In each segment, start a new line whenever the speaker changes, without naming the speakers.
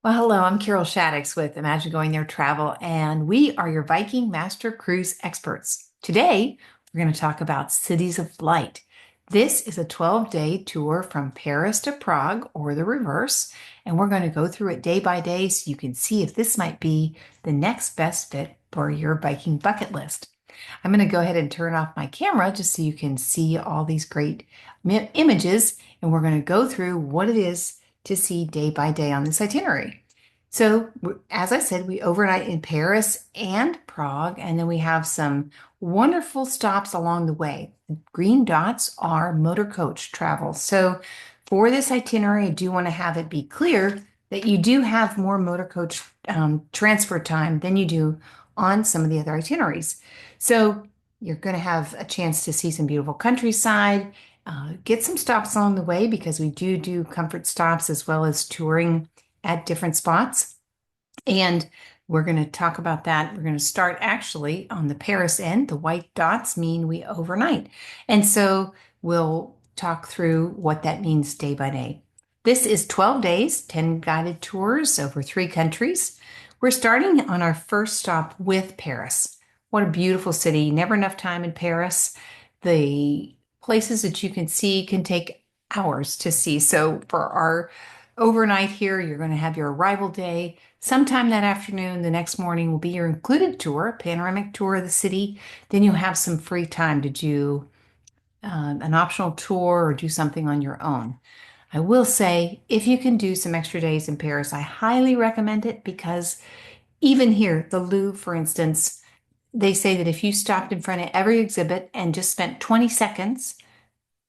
Well, hello, I'm Carol Shaddix with Imagine Going There Travel, and we are your Viking Master Cruise experts. Today, we're going to talk about Cities of Light. This is a 12-day tour from Paris to Prague, or the reverse, and we're going to go through it day by day so you can see if this might be the next best fit for your Viking bucket list. I'm going to go ahead and turn off my camera just so you can see all these great images, and we're going to go through what it is to see day by day on this itinerary. So, as I said, we overnight in Paris and Prague, and then we have some wonderful stops along the way. The green dots are motor coach travel. So, for this itinerary, I do want to have it be clear that you do have more motor coach transfer time than you do on some of the other itineraries. So, you're going to have a chance to see some beautiful countryside, get some stops along the way because we do comfort stops as well as touring at different spots. And we're going to talk about that. We're going to start actually on the Paris end. The white dots mean we overnight. And so we'll talk through what that means day by day. This is 12 days, 10 guided tours over 3 countries. We're starting on our first stop with Paris. What a beautiful city. Never enough time in Paris. The places that you can see can take hours to see. So for our overnight here, you're going to have your arrival day. Sometime that afternoon, the next morning will be your included tour, a panoramic tour of the city. Then you'll have some free time to do an optional tour or do something on your own. I will say, if you can do some extra days in Paris, I highly recommend it because even here, the Louvre, for instance, they say that if you stopped in front of every exhibit and just spent 20 seconds,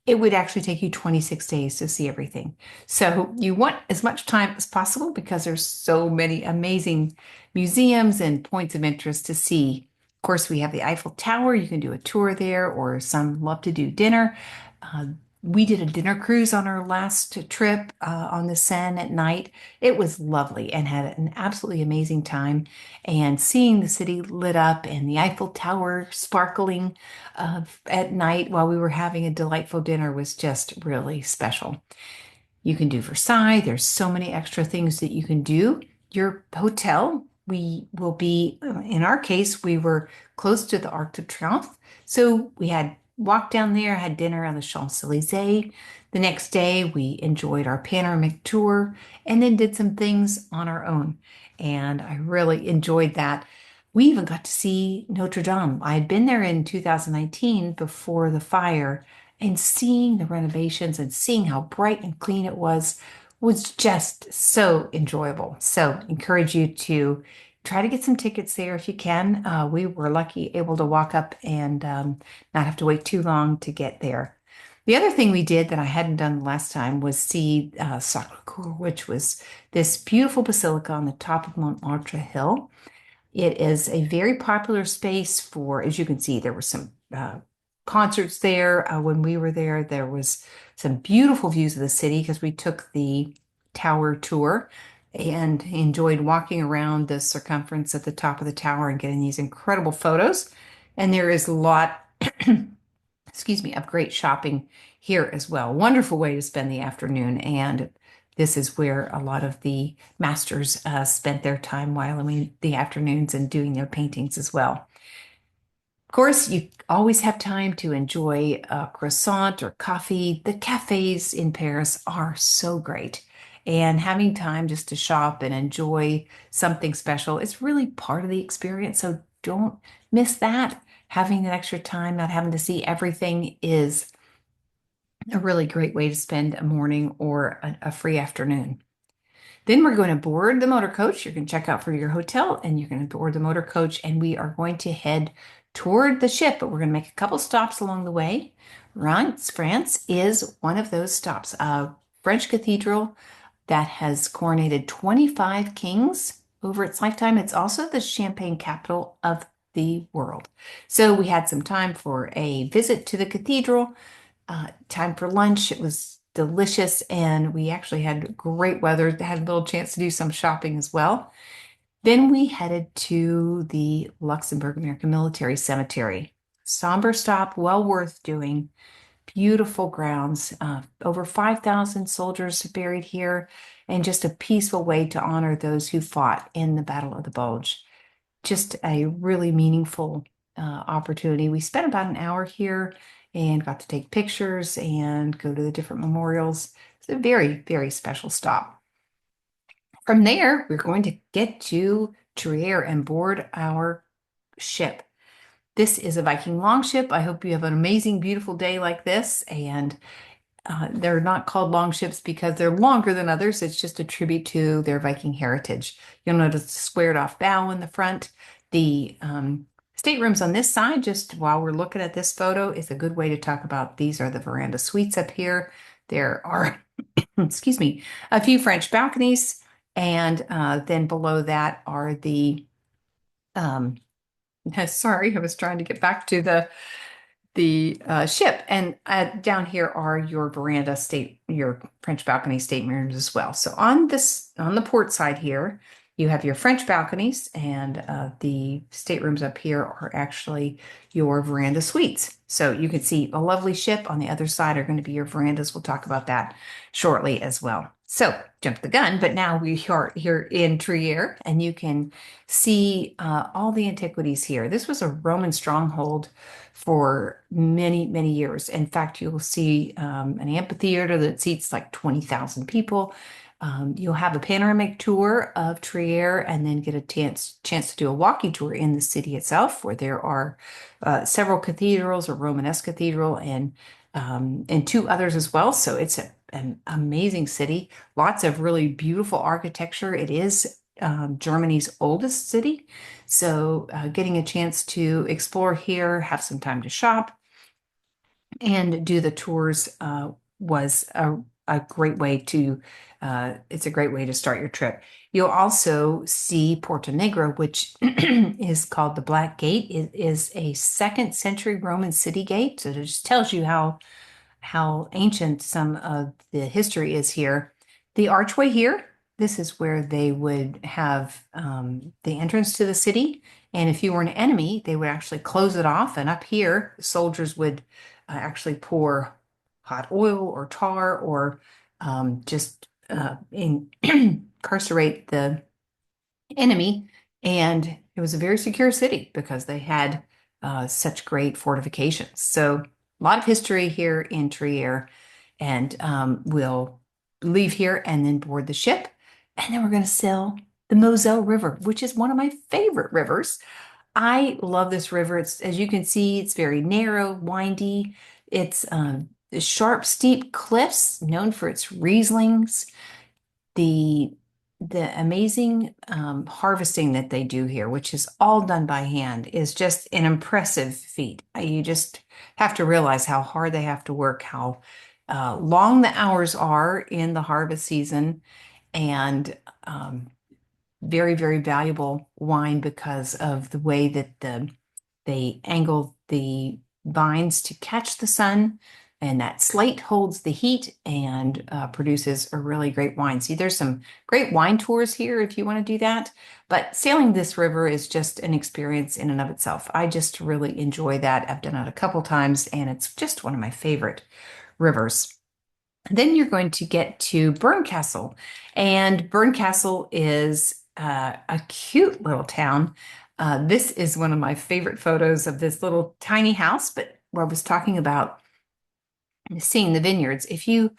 it would actually take you 26 days to see everything. So you want as much time as possible because there's so many amazing museums and points of interest to see. Of course, we have the Eiffel Tower. You can do a tour there, or some love to do dinner. Uh, we did a dinner cruise on our last trip on the Seine at night. It was lovely and had an absolutely amazing time. And seeing the city lit up and the Eiffel Tower sparkling at night while we were having a delightful dinner was just really special. You can do Versailles. There's so many extra things that you can do. Your hotel, we will be, in our case, we were close to the Arc de Triomphe. So we had walked down there, had dinner on the Champs-Élysées. The next day, we enjoyed our panoramic tour and then did some things on our own. And I really enjoyed that. We even got to see Notre Dame. I had been there in 2019 before the fire, and seeing the renovations and seeing how bright and clean it was just so enjoyable. So encourage you to try to get some tickets there if you can. We were lucky able to walk up and not have to wait too long to get there. The other thing we did that I hadn't done last time was see Sacré-Cœur, which was this beautiful basilica on the top of Montmartre Hill. It is a very popular space for, as you can see, there were some concerts there. When we were there, there was some beautiful views of the city because we took the tower tour and enjoyed walking around the circumference at the top of the tower and getting these incredible photos. And there is a lot, excuse me, of great shopping here as well. Wonderful way to spend the afternoon. And this is where a lot of the masters spent their time whiling the afternoons and doing their paintings as well. Of course, you always have time to enjoy a croissant or coffee. The cafes in Paris are so great. And having time just to shop and enjoy something special is really part of the experience. So don't miss that. Having that extra time, not having to see everything is a really great way to spend a morning or a free afternoon. Then we're going to board the motor coach. You're going to check out for your hotel and you're going to board the motor coach, and we are going to head toward the ship, but we're going to make a couple stops along the way. Reims, France is one of those stops. A French cathedral that has coronated 25 kings over its lifetime. It's also the champagne capital of the world. So we had some time for a visit to the cathedral, time for lunch. It was delicious, and we actually had great weather. Had a little chance to do some shopping as well. Then we headed to the Luxembourg American Military Cemetery. Somber stop, well worth doing. beautiful grounds. Over 5,000 soldiers buried here, and just a peaceful way to honor those who fought in the Battle of the Bulge. Just a really meaningful opportunity. We spent about an hour here and got to take pictures and go to the different memorials. It's a very, very special stop. From there, we're going to get to Trier and board our ship. This is a Viking longship. I hope you have an amazing, beautiful day like this. And they're not called longships because they're longer than others. It's just a tribute to their Viking heritage. You'll notice a squared off bow in the front. The staterooms on this side, just while we're looking at this photo, is a good way to talk about these are the veranda suites up here. There are, excuse me, a few French balconies. And then below that are the, sorry, I was trying to get back to the ship. And down here are your veranda your French balcony staterooms as well. So on the port side here, you have your French balconies, and the staterooms up here are actually your veranda suites. So you can see a lovely ship. On the other side are going to be your verandas. We'll talk about that shortly as well. So jump the gun, but now we are here in Trier, and you can see all the antiquities here. This was a Roman stronghold for many, many years. In fact, you'll see an amphitheater that seats like 20,000 people. You'll have a panoramic tour of Trier and then get a chance to do a walking tour in the city itself, where there are several cathedrals, a Romanesque cathedral, and two others as well. So it's an amazing city. Lots of really beautiful architecture. It is Germany's oldest city. So getting a chance to explore here, have some time to shop, and do the tours was a great way to, it's a great way to start your trip. You'll also see Porto Negro, which is called the Black Gate. It is a 2nd century Roman city gate. So it just tells you how ancient some of the history is here. The archway here, this is where they would have the entrance to the city. And if you were an enemy, they would actually close it off. And up here, soldiers would actually pour hot oil or tar or just incarcerate the enemy. And it was a very secure city because they had such great fortifications. So a lot of history here in Trier, and we'll leave here and then board the ship. And then we're going to sail the Moselle River, which is one of my favorite rivers. I love this river. It's, as you can see, it's very narrow, windy. It's sharp, steep cliffs, known for its Rieslings. The amazing harvesting that they do here, which is all done by hand, is just an impressive feat. You just have to realize how hard they have to work, how long the hours are in the harvest season, and very, very valuable wine because of the way that they angle the vines to catch the sun, and that slate holds the heat and produces a really great wine. See, there's some great wine tours here if you want to do that, but sailing this river is just an experience in and of itself. I just really enjoy that. I've done it a couple times, and it's just one of my favorite rivers. Then you're going to get to Bernkastel, and Bernkastel is a cute little town. This is one of my favorite photos of this little tiny house, but where I was talking about seeing the vineyards. If you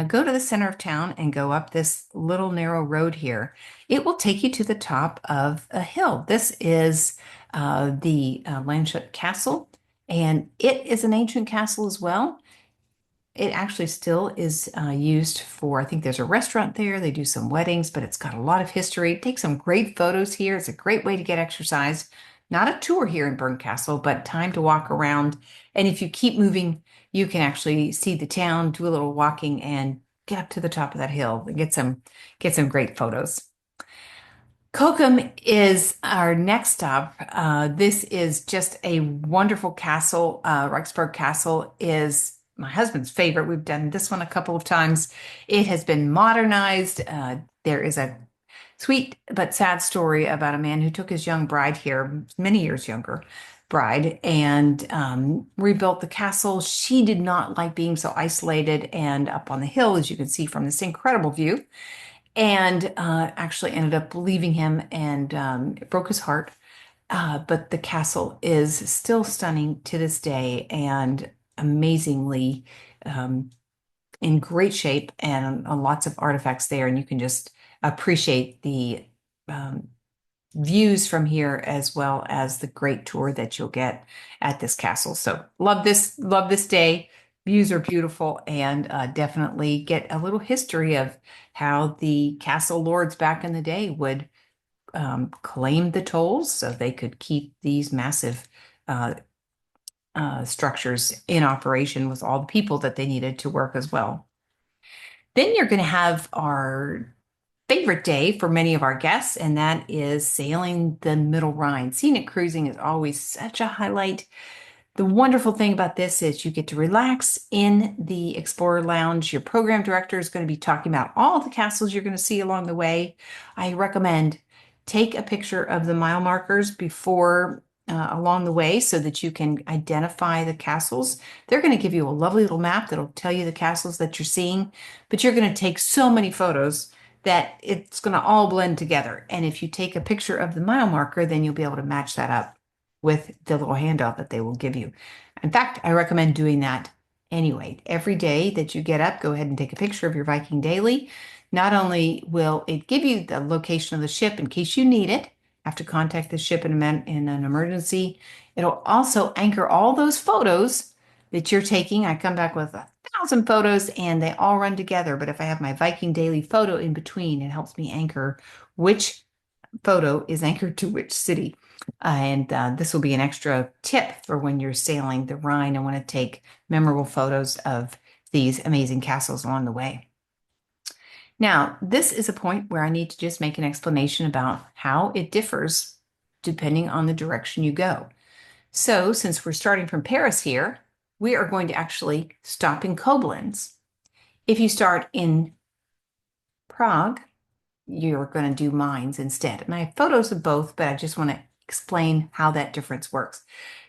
go to the center of town and go up this little narrow road here, it will take you to the top of a hill. This is the Landshut Castle, and it is an ancient castle as well. It actually still is used for, I think there's a restaurant there. They do some weddings, but it's got a lot of history. Take some great photos here. It's a great way to get exercise. Not a tour here in Bernkastel, but time to walk around. And if you keep moving, you can actually see the town, do a little walking, and get up to the top of that hill and get some great photos. Cochem is our next stop. This is just a wonderful castle. Reichsburg Castle is my husband's favorite. We've done this one a couple of times. It has been modernized. There is a sweet but sad story about a man who took his young bride here, many years younger, bride and rebuilt the castle. She did not like being so isolated and up on the hill, as you can see from this incredible view, and actually ended up leaving him, and it broke his heart. But the castle is still stunning to this day and amazingly in great shape, and lots of artifacts there. And you can just appreciate the um, views from here as well as the great tour that you'll get at this castle. So love this day. Views are beautiful, and definitely get a little history of how the castle lords back in the day would claim the tolls so they could keep these massive uh, structures in operation with all the people that they needed to work as well. Then you're going to have our favorite day for many of our guests, and that is sailing the Middle Rhine. Scenic cruising is always such a highlight. The wonderful thing about this is you get to relax in the Explorer Lounge. Your program director is going to be talking about all the castles you're going to see along the way. I recommend take a picture of the mile markers before along the way so that you can identify the castles. They're going to give you a lovely little map that'll tell you the castles that you're seeing, but you're going to take so many photos that it's going to all blend together. And if you take a picture of the mile marker, then you'll be able to match that up with the little handout that they will give you. In fact, I recommend doing that anyway. Every day that you get up, go ahead and take a picture of your Viking Daily. Not only will it give you the location of the ship in case you need it, have to contact the ship in an emergency, it'll also anchor all those photos that you're taking. I come back with 1,000 photos and they all run together. But if I have my Viking Daily photo in between, it helps me anchor which photo is anchored to which city. And this will be an extra tip for when you're sailing the Rhine and want to take memorable photos of these amazing castles along the way. Now, this is a point where I need to just make an explanation about how it differs depending on the direction you go. So, since we're starting from Paris here, we are going to actually stop in Koblenz. If you start in Prague, you're going to do Mainz instead. And I have photos of both, but I just want to explain how that difference works.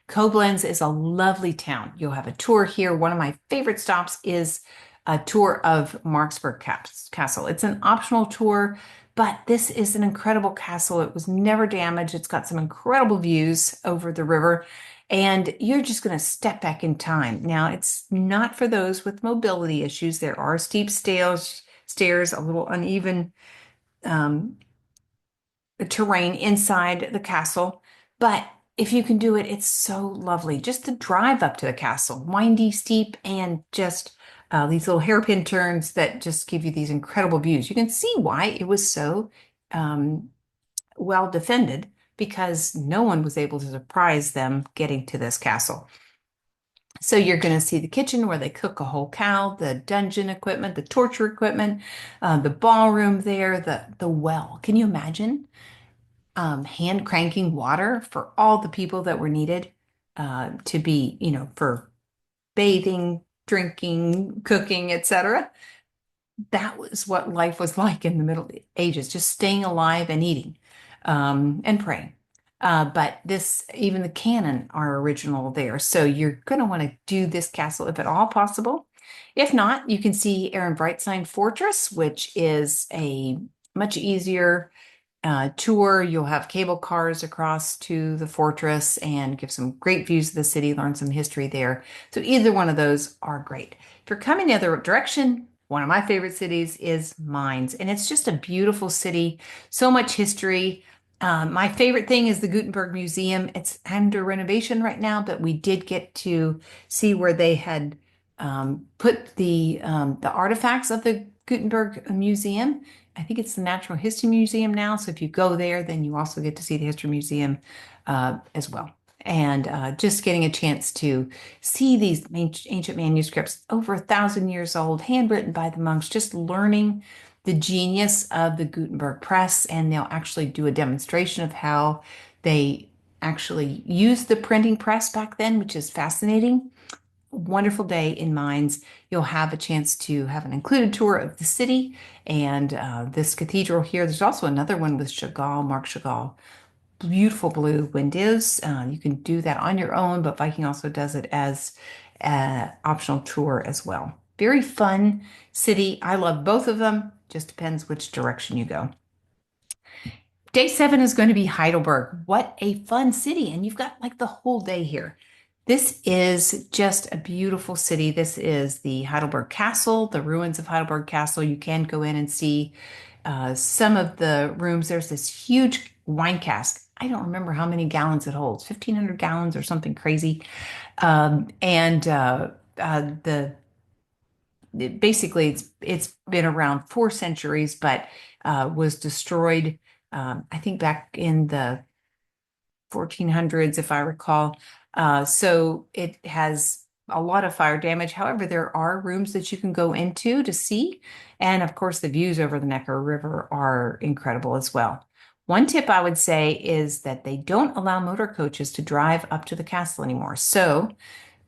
Koblenz is a lovely town. You'll have a tour here. One of my favorite stops is a tour of Marksburg Castle. It's an optional tour, but this is an incredible castle. It was never damaged. It's got some incredible views over the river, and you're just going to step back in time. Now, it's not for those with mobility issues. There are steep stairs, a little uneven um, terrain inside the castle, but if you can do it, it's so lovely. Just the drive up to the castle, windy, steep, and just these little hairpin turns that just give you these incredible views. You can see why it was so well defended, because no one was able to surprise them getting to this castle. So you're going to see the kitchen where they cook a whole cow, the dungeon equipment, the torture equipment, the ballroom there, the well. Can you imagine hand cranking water for all the people that were needed to be, for bathing, drinking, cooking, etc.? That was what life was like in the Middle Ages, just staying alive and eating and praying. But even the cannon are original there. So you're going to want to do this castle if at all possible. If not, you can see Ehrenbreitstein Fortress, which is a much easier tour. You'll have cable cars across to the fortress and give some great views of the city, learn some history there. So either one of those are great. If you're coming the other direction, one of my favorite cities is Mainz, and it's just a beautiful city, so much history. My favorite thing is the Gutenberg Museum. It's under renovation right now, but we did get to see where they had put the artifacts of the Gutenberg Museum. I think it's the Natural History Museum now. So if you go there, then you also get to see the History Museum as well. And just getting a chance to see these ancient manuscripts over 1,000 years old, handwritten by the monks, just learning the genius of the Gutenberg press. And they'll actually do a demonstration of how they actually used the printing press back then, which is fascinating. Wonderful day in Mainz. You'll have a chance to have an included tour of the city and this cathedral here. There's also another one with Chagall, Marc Chagall, beautiful blue windows. You can do that on your own, but Viking also does it as an optional tour as well. Very fun city. I love both of them. Just depends which direction you go. Day 7 is going to be Heidelberg. What a fun city. And you've got like the whole day here. This is just a beautiful city. This is the Heidelberg Castle, the ruins of Heidelberg Castle. You can go in and see some of the rooms. There's this huge wine cask. I don't remember how many gallons it holds, 1,500 gallons or something crazy. And the basically it's been around 4 centuries, but was destroyed. I think back in the 1400s, if I recall. So it has a lot of fire damage. However, there are rooms that you can go into to see. And of course, the views over the Neckar River are incredible as well. One tip I would say is that they don't allow motor coaches to drive up to the castle anymore. So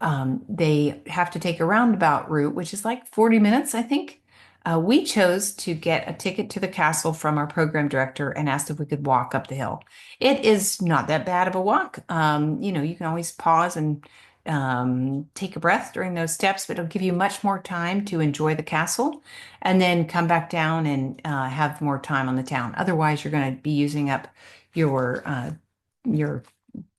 they have to take a roundabout route, which is like 40 minutes, I think. We chose to get a ticket to the castle from our program director and asked if we could walk up the hill. It is not that bad of a walk. You can always pause and take a breath during those steps, but it'll give you much more time to enjoy the castle and then come back down and have more time on the town. Otherwise, you're going to be using up your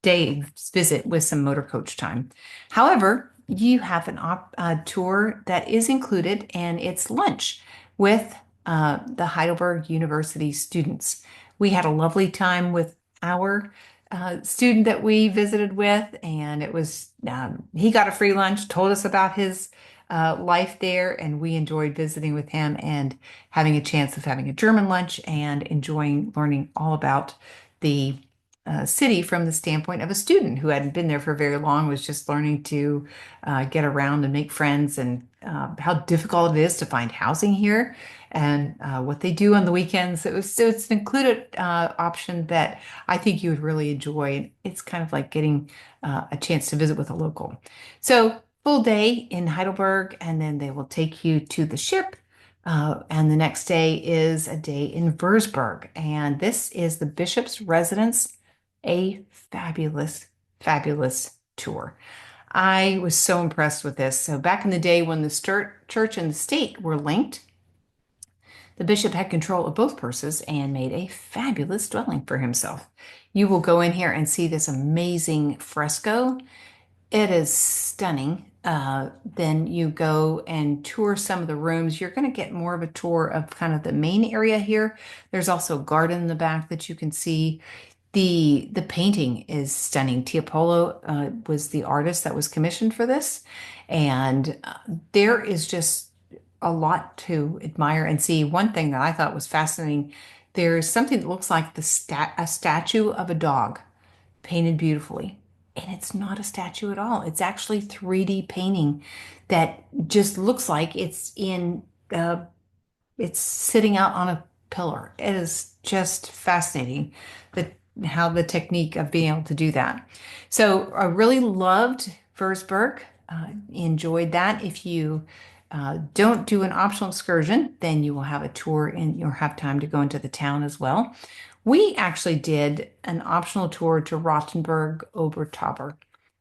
day's visit with some motor coach time. However, you have a tour that is included, and it's lunch with the Heidelberg University students. We had a lovely time with our student that we visited with, and it was he got a free lunch, told us about his life there, and we enjoyed visiting with him and having a chance of having a German lunch and enjoying learning all about the city from the standpoint of a student who hadn't been there for very long, was just learning to get around and make friends, and how difficult it is to find housing here, and what they do on the weekends. So it's an included option that I think you would really enjoy. It's kind of like getting a chance to visit with a local. So full day in Heidelberg, and then they will take you to the ship. And the next day is a day in Würzburg, and this is the bishop's residence. A fabulous, fabulous tour. I was so impressed with this. So back in the day when the church and the state were linked, the bishop had control of both purses and made a fabulous dwelling for himself. You will go in here and see this amazing fresco. It is stunning. Then you go and tour some of the rooms. You're going to get more of a tour of kind of the main area here. There's also a garden in the back that you can see. The painting is stunning. Tiepolo was the artist that was commissioned for this, and there is just a lot to admire and see. One thing that I thought was fascinating, there's something that looks like a statue of a dog painted beautifully. And it's not a statue at all. It's actually 3D painting that just looks like it's sitting out on a pillar. It is just fascinating how the technique of being able to do that. So I really loved Würzburg. Enjoyed that. If you don't do an optional excursion, then you will have a tour and you'll have time to go into the town as well. We actually did an optional tour to Rothenburg Obertauber,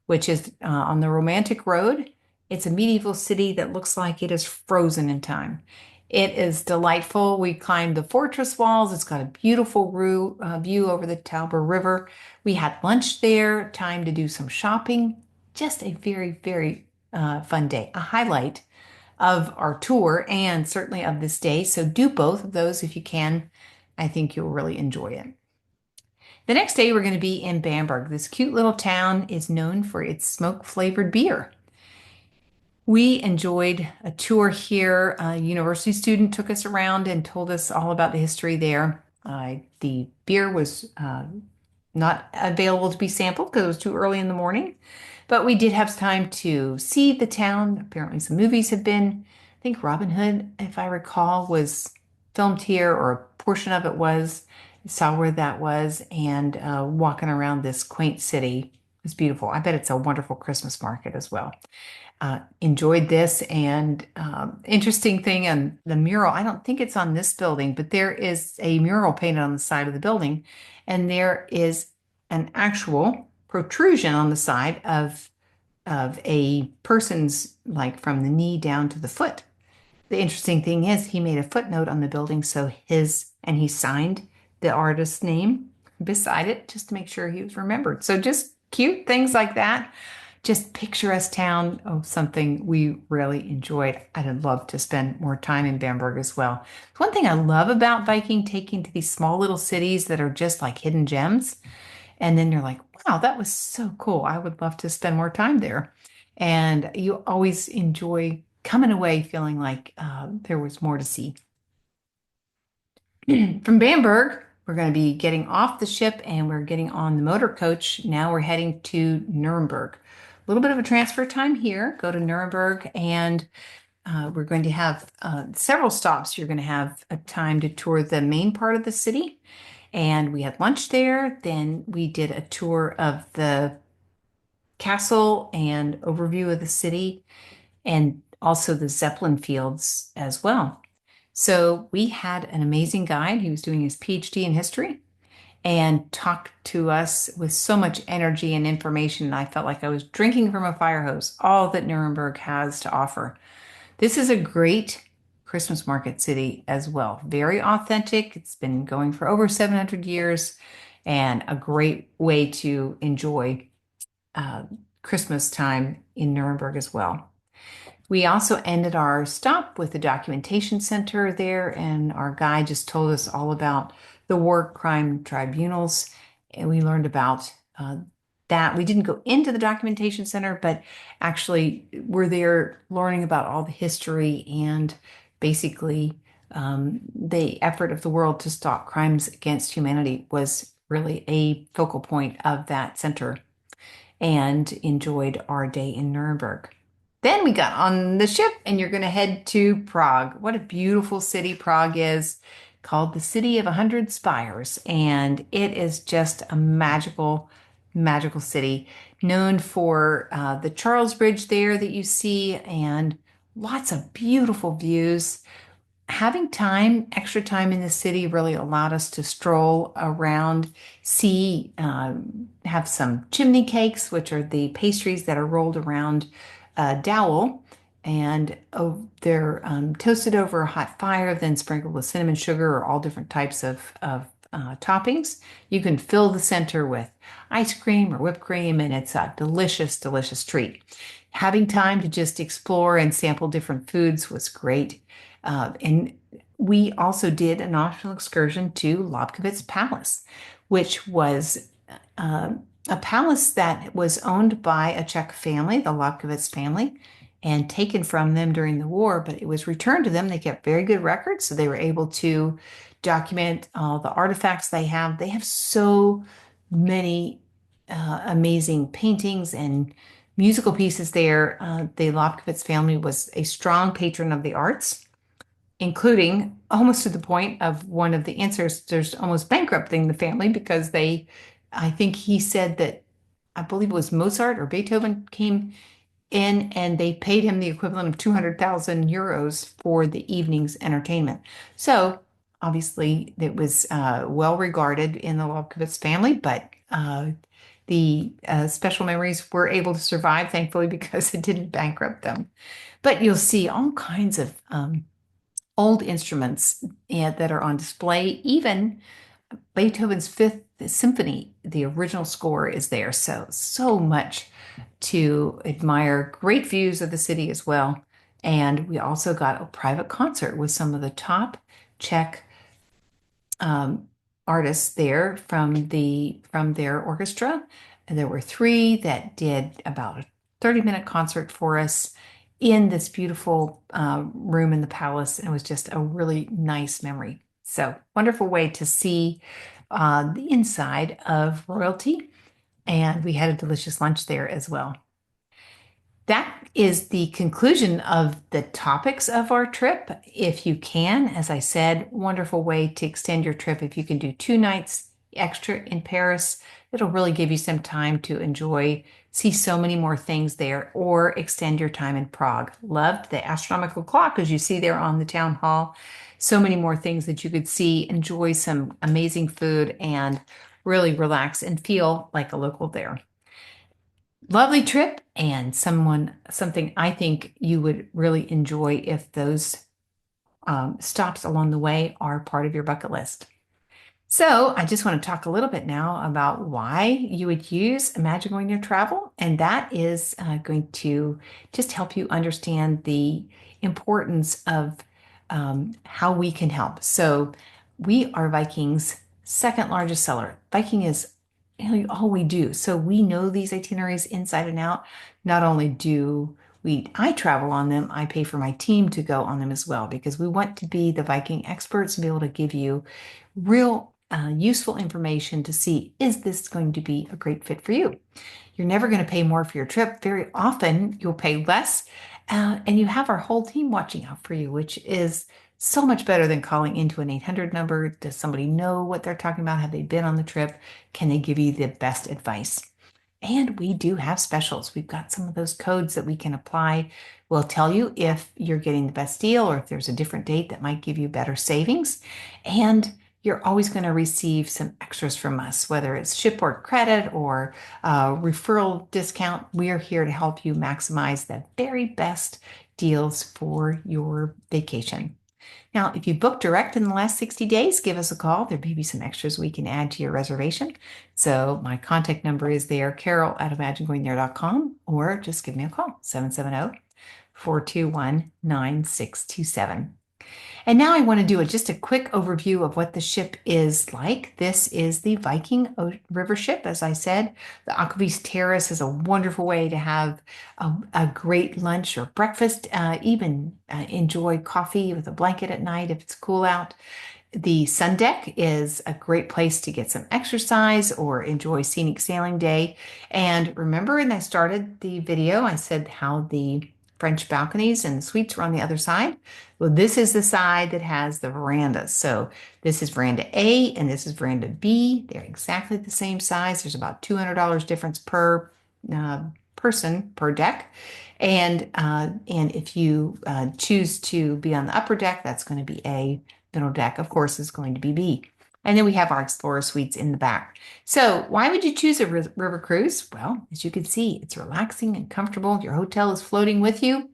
which is on the Romantic Road. It's a medieval city that looks like it is frozen in time. It is delightful. We climbed the fortress walls. It's got a beautiful view over the Tauber River. We had lunch there, time to do some shopping. Just a very, very fun day. A highlight of our tour and certainly of this day. So do both of those if you can. I think you'll really enjoy it. The next day, we're going to be in Bamberg. This cute little town is known for its smoke-flavored beer. We enjoyed a tour here. A university student took us around and told us all about the history there. The beer was not available to be sampled because it was too early in the morning, but we did have time to see the town. Apparently some movies have been, I think Robin Hood, if I recall, was filmed here, or a portion of it was. I saw where that was, and walking around this quaint city is beautiful. I bet it's a wonderful Christmas market as well. Enjoyed this, and interesting thing on the mural, I don't think it's on this building, but there is a mural painted on the side of the building, and there is an actual protrusion on the side of a person's, like from the knee down to the foot. The interesting thing is he made a footnote on the building, so and he signed the artist's name beside it just to make sure he was remembered. So just cute things like that. Just picturesque town. Oh, something we really enjoyed. I'd love to spend more time in Bamberg as well. One thing I love about Viking taking to these small little cities that are just like hidden gems. And then you're like, wow, that was so cool. I would love to spend more time there. And you always enjoy coming away feeling like there was more to see. From Bamberg, we're going to be getting off the ship and we're getting on the motor coach. Now we're heading to Nuremberg. A little bit of a transfer time here. Go to Nuremberg and we're going to have several stops. You're going to have a time to tour the main part of the city. And we had lunch there. Then we did a tour of the castle and overview of the city and also the Zeppelin fields as well. So we had an amazing guide. He was doing his PhD in history and talked to us with so much energy and information. I felt like I was drinking from a fire hose, all that Nuremberg has to offer. This is a great Christmas market city as well. Very authentic. It's been going for over 700 years and a great way to enjoy Christmas time in Nuremberg as well. We also ended our stop with the documentation center there, and our guide just told us all about the war crime tribunals, and we learned about that. We didn't go into the documentation center, but actually we're there learning about all the history and basically the effort of the world to stop crimes against humanity was really a focal point of that center, and enjoyed our day in Nuremberg. Then we got on the ship and you're going to head to Prague. What a beautiful city Prague is, called the City of 100 Spires. And it is just a magical, magical city, known for the Charles Bridge there that you see and lots of beautiful views. Having time, extra time in the city really allowed us to stroll around, see, have some chimney cakes, which are the pastries that are rolled around dowel, and they're toasted over a hot fire, then sprinkled with cinnamon sugar or all different types of toppings. You can fill the center with ice cream or whipped cream, and it's a delicious, delicious treat. Having time to just explore and sample different foods was great. And we also did an optional excursion to Lobkowitz Palace, which was a palace that was owned by a Czech family, the Lobkowitz family, and taken from them during the war, but it was returned to them. They kept very good records, so they were able to document all the artifacts they have. They have so many amazing paintings and musical pieces there. The Lobkowitz family was a strong patron of the arts, including almost to the point of one of the ancestors almost bankrupting the family because I think he said that, I believe it was Mozart or Beethoven came in and they paid him the equivalent of 200,000 euros for the evening's entertainment. So obviously it was well regarded in the Lobkowitz family, but the special memories were able to survive, thankfully, because it didn't bankrupt them. But you'll see all kinds of old instruments that are on display. Even Beethoven's Fifth Symphony, the original score is there. So much to admire. Great views of the city as well. And we also got a private concert with some of the top Czech artists there from their orchestra. And there were three that did about a 30-minute concert for us in this beautiful room in the palace. And it was just a really nice memory. So wonderful way to see the inside of royalty. And we had a delicious lunch there as well. That is the conclusion of the topics of our trip. If you can, as I said, wonderful way to extend your trip. If you can do 2 nights extra in Paris, it'll really give you some time to enjoy, see so many more things there, or extend your time in Prague. Loved the astronomical clock, as you see there on the town hall. So many more things that you could see, enjoy some amazing food, and really relax and feel like a local there. Lovely trip and something I think you would really enjoy if those stops along the way are part of your bucket list. So, I just want to talk a little bit now about why you would use Imagine Going There Travel, and that is going to just help you understand the importance of how we can help. So, we are Viking's second largest seller. Viking is really all we do. So, we know these itineraries inside and out. Not only do I travel on them, I pay for my team to go on them as well because we want to be the Viking experts and be able to give you real useful information to see, is this going to be a great fit for you? You're never going to pay more for your trip. Very often you'll pay less, and you have our whole team watching out for you, which is so much better than calling into an 800 number. Does somebody know what they're talking about? Have they been on the trip? Can they give you the best advice? And we do have specials. We've got some of those codes that we can apply. We'll tell you if you're getting the best deal or if there's a different date that might give you better savings. And you're always going to receive some extras from us, whether it's shipboard credit or referral discount. We are here to help you maximize the very best deals for your vacation. Now, if you book direct in the last 60 days, give us a call. There may be some extras we can add to your reservation. So my contact number is there, carol@imaginegoingthere.com, or just give me a call, 770-421-9627. And now I want to do just a quick overview of what the ship is like. This is the Viking River ship. As I said, the Aquavise Terrace is a wonderful way to have a great lunch or breakfast, even enjoy coffee with a blanket at night if it's cool out. The sun deck is a great place to get some exercise or enjoy scenic sailing day. And remember, when I started the video, I said how the French balconies and the suites were on the other side. Well, this is the side that has the verandas. So this is veranda A and this is veranda B. They're exactly the same size. There's about $200 difference per person per deck. And if you choose to be on the upper deck, that's going to be A. Middle deck, of course, is going to be B. And then we have our Explorer suites in the back. So why would you choose a river cruise? Well, as you can see, it's relaxing and comfortable. Your hotel is floating with you.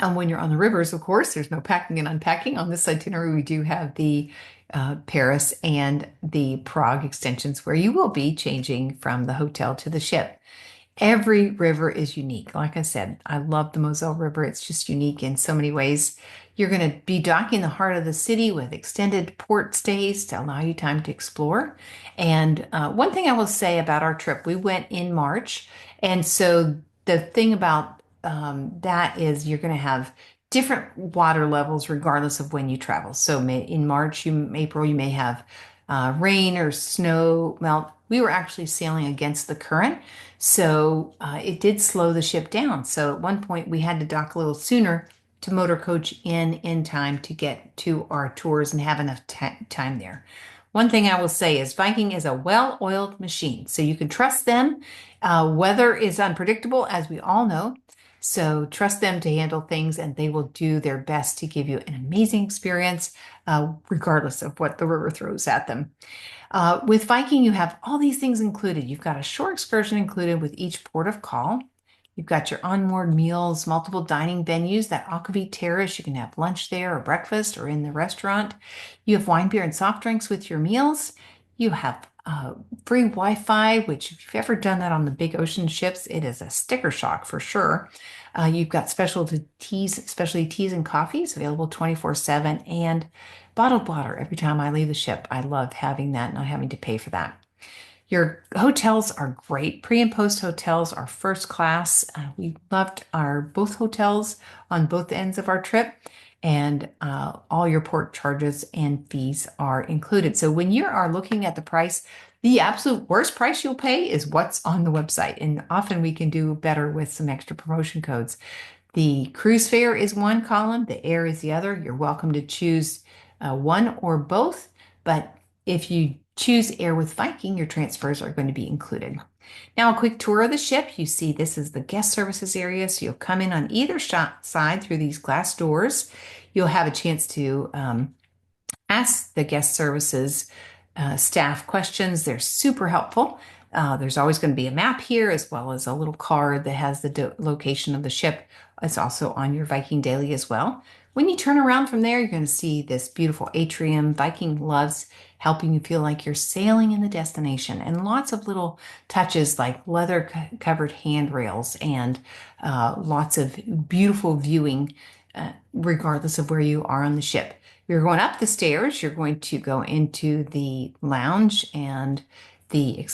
And when you're on the rivers, of course, there's no packing and unpacking. On this itinerary, we do have the Paris and the Prague extensions where you will be changing from the hotel to the ship. Every river is unique. Like I said, I love the Moselle River. It's just unique in so many ways. You're going to be docking the heart of the city with extended port stays to allow you time to explore. And one thing I will say about our trip, we went in March. And so the thing about that is you're going to have different water levels regardless of when you travel. So in March, April, you may have rain or snow melt. We were actually sailing against the current, so it did slow the ship down. So at one point we had to dock a little sooner to motor coach in time to get to our tours and have enough time there. One thing I will say is Viking is a well-oiled machine, so you can trust them. Weather is unpredictable, as we all know. So trust them to handle things and they will do their best to give you an amazing experience, regardless of what the river throws at them. With Viking, you have all these things included. You've got a shore excursion included with each port of call. You've got your onboard meals, multiple dining venues, that Aquavite Terrace. You can have lunch there or breakfast or in the restaurant. You have wine, beer, and soft drinks with your meals. You have free Wi-Fi, which if you've ever done that on the big ocean ships, it is a sticker shock for sure. You've got specialty teas and coffees available 24/7 and bottled water every time I leave the ship. I love having that, not having to pay for that. Your hotels are great. Pre and post hotels are first class. We loved our both hotels on both ends of our trip, and all your port charges and fees are included. So when you are looking at the price, the absolute worst price you'll pay is what's on the website. And often we can do better with some extra promotion codes. The cruise fare is one column, the air is the other. You're welcome to choose one or both, but if you choose air with Viking, your transfers are going to be included. Now, a quick tour of the ship. You see this is the guest services area, so you'll come in on either side through these glass doors. You'll have a chance to ask the guest services staff questions. They're super helpful. There's always going to be a map here as well as a little card that has the location of the ship. It's also on your Viking Daily as well. When you turn around from there, you're going to see this beautiful atrium. Viking loves helping you feel like you're sailing in the destination, and lots of little touches like leather covered handrails and lots of beautiful viewing, regardless of where you are on the ship. You're going up the stairs, you're going to go into the lounge and the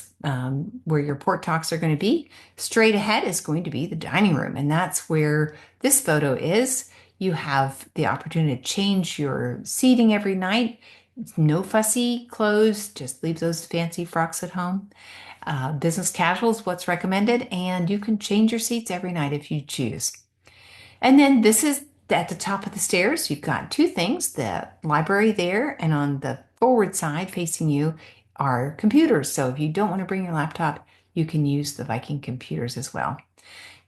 where your port talks are going to be. Straight ahead is going to be the dining room, and that's where this photo is. You have the opportunity to change your seating every night. No fussy clothes, just leave those fancy frocks at home. Business casual is what's recommended, and you can change your seats every night if you choose. And then this is at the top of the stairs. You've got two things, the library there, and on the forward side facing you are computers. So if you don't want to bring your laptop, you can use the Viking computers as well.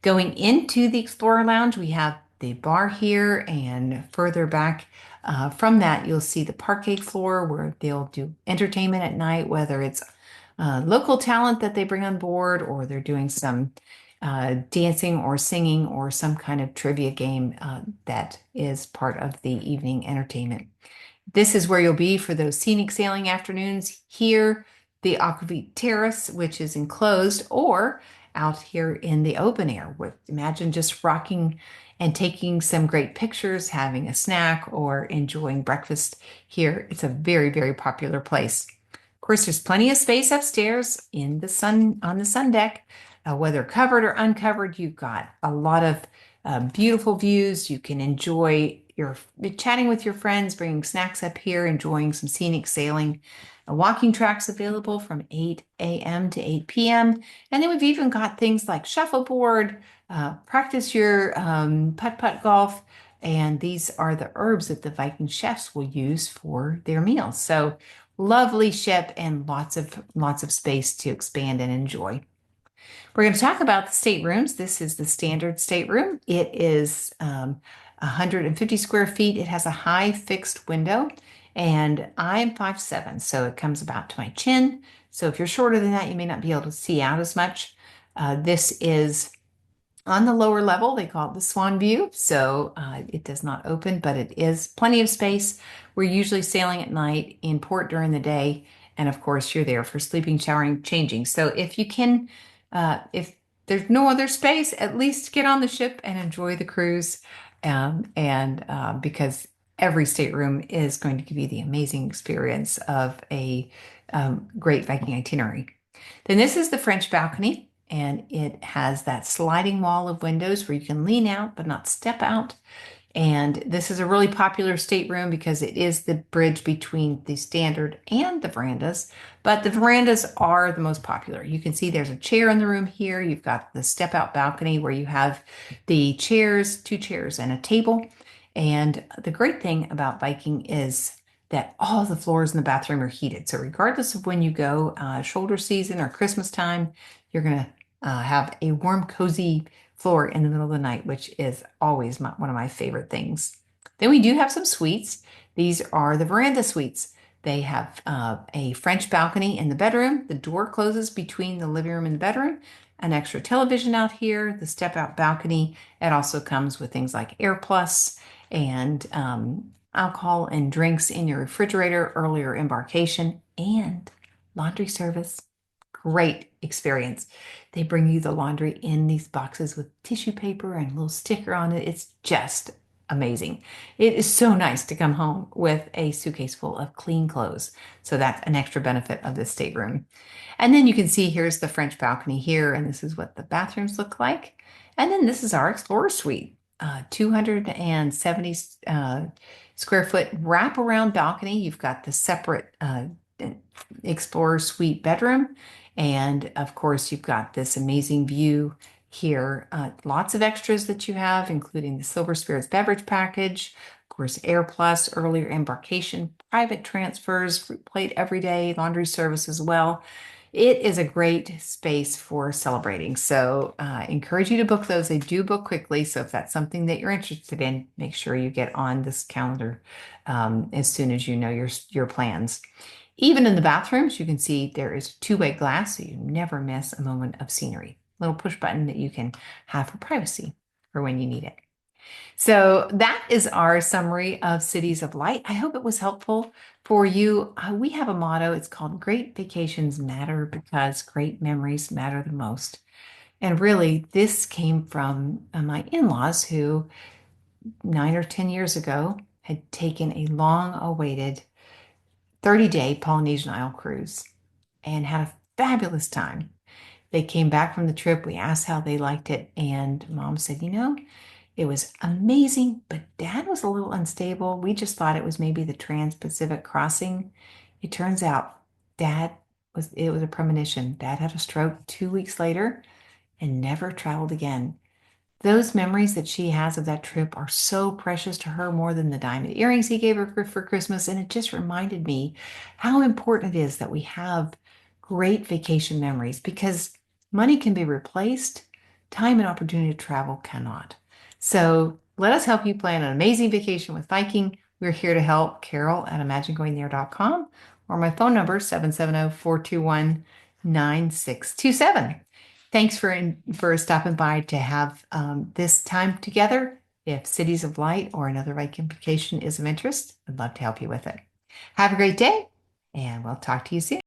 Going into the Explorer Lounge, we have the bar here, and further back from that, you'll see the parquet floor where they'll do entertainment at night, whether it's local talent that they bring on board or they're doing some dancing or singing or some kind of trivia game that is part of the evening entertainment. This is where you'll be for those scenic sailing afternoons. Here, the Aquavit Terrace, which is enclosed, or out here in the open air. Imagine just rocking and taking some great pictures, having a snack, or enjoying breakfast here. It's a very, very popular place. Of course, there's plenty of space upstairs in the sun on the sun deck. Whether covered or uncovered, you've got a lot of beautiful views. You can enjoy your chatting with your friends, bringing snacks up here, enjoying some scenic sailing. Walking tracks available from 8 a.m. to 8 p.m. And then we've even got things like shuffleboard, practice your putt-putt golf, and these are the herbs that the Viking chefs will use for their meals. So lovely ship and lots of space to expand and enjoy. We're going to talk about the staterooms. This is the standard stateroom. It is 150 square feet. It has a high fixed window, and I'm 5'7", so it comes about to my chin. So if you're shorter than that, you may not be able to see out as much. This is on the lower level. They call it the swan view, so it does not open, but it is plenty of space. We're usually sailing at night, in port during the day, and of course you're there for sleeping, showering, changing. So if you can, if there's no other space, at least get on the ship and enjoy the cruise, because every stateroom is going to give you the amazing experience of a great Viking itinerary. Then this is the French balcony, and it has that sliding wall of windows where you can lean out but not step out. And this is a really popular stateroom because it is the bridge between the standard and the verandas, but the verandas are the most popular. You can see there's a chair in the room here. You've got the step out balcony where you have the chairs, two chairs and a table. And the great thing about Viking is that all the floors in the bathroom are heated. So regardless of when you go, shoulder season or Christmas time, you're going to have a warm, cozy floor in the middle of the night, which is always one of my favorite things. Then we do have some suites. These are the veranda suites. They have a French balcony in the bedroom. The door closes between the living room and the bedroom. An extra television out here, the step-out balcony. It also comes with things like Air Plus and alcohol and drinks in your refrigerator, earlier embarkation, and laundry service. Great experience. They bring you the laundry in these boxes with tissue paper and a little sticker on it. It's just amazing. It is so nice to come home with a suitcase full of clean clothes. So that's an extra benefit of this stateroom. And then you can see here's the French balcony here, and this is what the bathrooms look like. And then this is our Explorer Suite, 270 square foot wraparound balcony. You've got the separate Explorer Suite bedroom. And of course, you've got this amazing view here. Lots of extras that you have, including the Silver Spirits beverage package, of course, Air Plus, earlier embarkation, private transfers, fruit plate every day, laundry service as well. It is a great space for celebrating. So I encourage you to book those. They do book quickly. So if that's something that you're interested in, make sure you get on this calendar as soon as you know your plans. Even in the bathrooms, you can see there is two-way glass, so you never miss a moment of scenery. Little push button that you can have for privacy for when you need it. So that is our summary of Cities of Light. I hope it was helpful for you. We have a motto. It's called Great Vacations Matter because great memories matter the most. And really, this came from my in-laws who 9 or 10 years ago had taken a long-awaited 30-day Polynesian Isle cruise and had a fabulous time. They came back from the trip. We asked how they liked it, and Mom said, it was amazing, but Dad was a little unstable. We just thought it was maybe the Trans-Pacific crossing. It turns out it was a premonition. Dad had a stroke 2 weeks later and never traveled again. Those memories that she has of that trip are so precious to her, more than the diamond earrings he gave her for Christmas. And it just reminded me how important it is that we have great vacation memories, because money can be replaced, time and opportunity to travel cannot. So let us help you plan an amazing vacation with Viking. We're here to help. Carol at imaginegoingthere.com, or my phone number 770-421-9627. Thanks for stopping by to have this time together. If Cities of Light or another Viking vacation is of interest, I'd love to help you with it. Have a great day, and we'll talk to you soon.